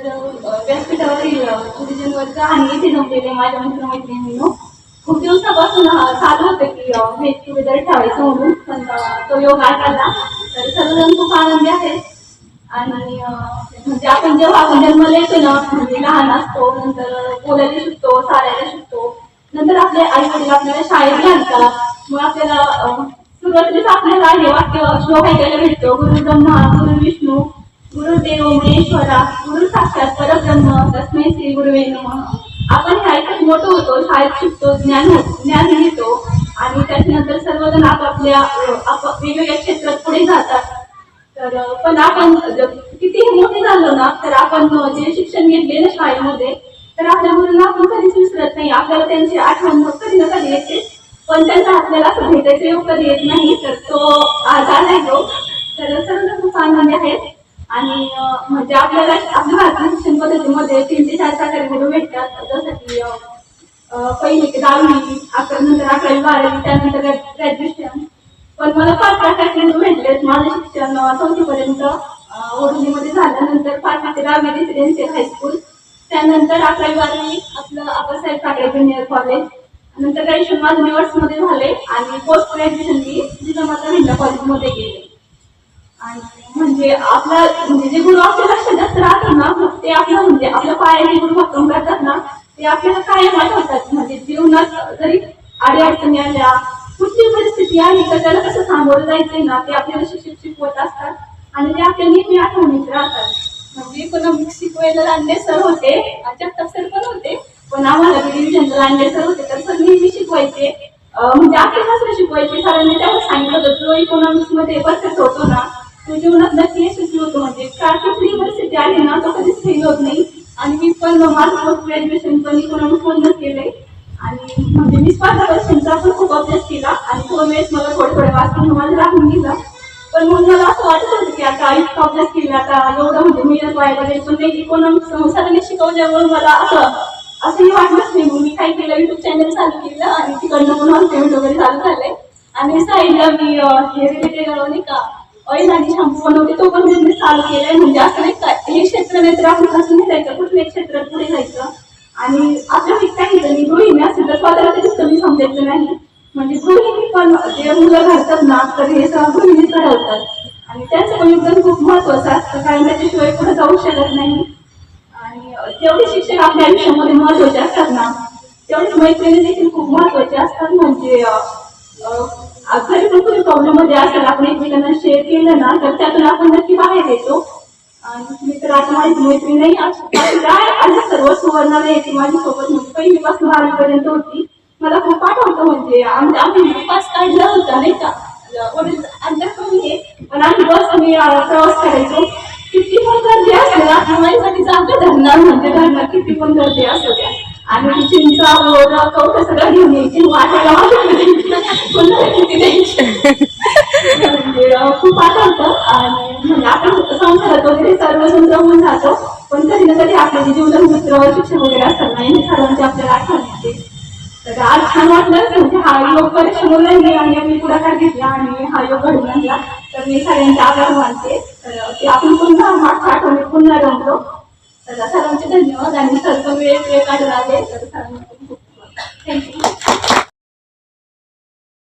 व्यासपीठावरील गुरुजन वर्ग आणि येथे जमलेले माझ्या मित्रमैत्रिणींनो, खूप दिवसापासून चालू होतं की गेट टुगेदर ठेवायचं म्हणून, पण तो योग आला. तर सर्वजण खूप आनंदी आहेत. आणि म्हणजे आपण जेव्हा जन्माला येतो ना, म्हणजे लहान असतो, नंतर बोलायला शिकतो, चालायला शिकतो, नंतर आपले आई वडील आपल्याला शाळेत घालतात. मग आपल्याला सुरुवातीला आपल्याला हे वाक्य श्लोक ऐकायला भेटतो, गुरु ब्रह्मा गुरु विष्णू गुरुदेव महेश्वरा गुरु साक्षात परब्रह्म तस्मै श्री गुरुवे नमः. आपण हे ऐकत मोठं होतो, शाळेत शिकतो, ज्ञान घेतो आणि त्याच्यानंतर सर्वजण आपापल्या वेगवेगळ्या क्षेत्रात पुढे जातात. तर पण आपण कितीही मोठे झालो ना, तर आपण जे शिक्षण घेतले ना शाळेमध्ये, तर आपल्या मुलांना आपण कधीच विसरत नाही. आपल्याला त्यांची आठवण कधी ना कधी येते, पण त्यांचा आपल्याला असं भेटायचं योग कधी येत नाही. तर तो आज आलाय तो. तर सर्व खूप आनंदी आहेत. आणि म्हणजे आपल्याला आपल्या भारतीय शिक्षण पद्धतीमध्ये 3 ते 4 प्रकारे गुरु भेटतात. जसं की पहिली ते 10वी, नंतर 11वी 12वी, त्यानंतर ग्रॅज्युएशन. पण मला 5 प्रकारचे गुरु भेटलेत. माझं शिक्षण 4थी पर्यंत ओढुलीमध्ये झालं. नंतर 5वी ते 10वी रेसिडेन्शियल हायस्कूल, त्यानंतर 11वी 12वी आपलं आप्पासाहेब ठाकरे ज्युनियर कॉलेज, नंतर ग्रॅज्युएशन माझं मध्ये झाले आणि पोस्ट ग्रॅज्युएशन मी जिजामाता भिंडा कॉलेजमध्ये गेले. आणि म्हणजे आपला म्हणजे जे गुरु आपल्या लक्षात जास्त राहतात ना, ते आपलं म्हणजे आपल्या पायाने गुरु भक्कम करतात ना, ते आपल्याला कायम आठवतात. म्हणजे जीवनात जरी अडीअडचणी आल्या, कुठली परिस्थिती आली तर त्याला कसं सामोरं जायचंय ना, ते आपल्याला शिक्षक शिकवत असतात आणि ते आपल्या नेहमी आठवणीत राहतात. म्हणजे इकॉनॉमिक्स शिकवायला लांडे सर होते, जगताप सर पण होते, पण आम्हाला डिव्हिजनला लांडे सर होते. तर सर नेहमी शिकवायचे, म्हणजे आपले शास्त्र शिकवायचे. सरांनी त्यावर सांगितलं होतं, जो इकॉनॉमिक्स मध्ये परफेक्ट होतो ना, तो जीवनात नक्की यशस्वी होतो. म्हणजे कुठलीही परिस्थिती आली ना, तो कधीच फेल होत नाही. आणि मी पण माझं पोस्ट ग्रॅज्युएशन पण इकॉनॉमिक्स मधूनच केलंय. आणि म्हणजे मी स्पर्धा परीक्षांचा पण खूप अभ्यास केला आणि तो वेळेस मला थोडं वाचून माझं राहून गेला. पण मग मला असं वाटत होतं की आता इतका अभ्यास केला, आता एवढं म्हणजे मेहनत व्हायला लागेल. पण ते इकॉनॉमिक्स सरांनी शिकवल्यामुळे मला असंही वाटलंच नाही. मग मी काय केलं, युट्यूब चॅनल चालू केलं आणि तिकडनं पण पेमेंट वगैरे चालू झालंय. आणि साईडला मी हे रिलेटेड नाही का ऑइल आणि शॅम्पू बनवते, तो पण बिझनेस चालू केलाय. म्हणजे असं नाही का हे क्षेत्र नाही तर आपण असं नाही जायचं, कुठल्याही क्षेत्रात पुढे जायचं. आणि आपल्या काही जणी गृहिणी असेल तर स्वतःला कधीच कमी समजायचं नाही. म्हणजे गृहिणी पण जे मुलं घडतात ना, तर हे सगळं गृहिणी घडवतात आणि त्यांचं पण योगदान खूप महत्वाचं असतं, कारण त्याच्याशिवाय पुढे जाऊ शकत नाही. आणि जेवढे शिक्षक आपल्या आयुष्यामध्ये महत्वाचे असतात ना, तेवढेच मैत्रिणी देखील खूप महत्वाचे असतात. म्हणजे घरी पण कुठे प्रॉब्लेम मध्ये असेल, आपण एकमेकांना शेअर केलं ना, तर त्यातून आपण नक्की बाहेर येतो. आणि मी तर आता माझी मैत्री नाही आणि सर्व सुवर्णाला येते माझ्यासोबत. म्हणजे 1ली पासून 12वी पर्यंत होती. मला खूप आठवतं, म्हणजे आम्ही पास काढला होता नाही का, वडील अंतर कमी आहे, पण आम्ही बस प्रवास करायचो. किती पण गर्दी असते ना, माझ्यासाठी जागा धरणार म्हणजे धरणार, किती पण गर्दी असू द्या. आणि चिंचा बोरा कवठं सगळं घेऊन यायची, वाटायला किती द्यायची. म्हणजे खूप आठवतं. आणि म्हणजे आपण संसारात वगैरे सर्वजण जमून जातो, पण कधी ना कधी आपले जे जीवन मित्र शिक्षक वगैरे असतात ना, यांनी सर्वांची आपल्याला आठवण येते. तर आज छान वाटलं, म्हणजे हा योग परीक्षेमुळे आणि मी पुढाकार घेतला आणि हा योग घडून आणला. तर मी सगळ्यांचे आभार मानते. तर ते आपण पुन्हा मागच्या आठवणीत पुन्हा रमलो. तर सर्वांचे धन्यवाद. आणि सर्व वेळ काढून आले तर सर्वांना खूप थँक्यू.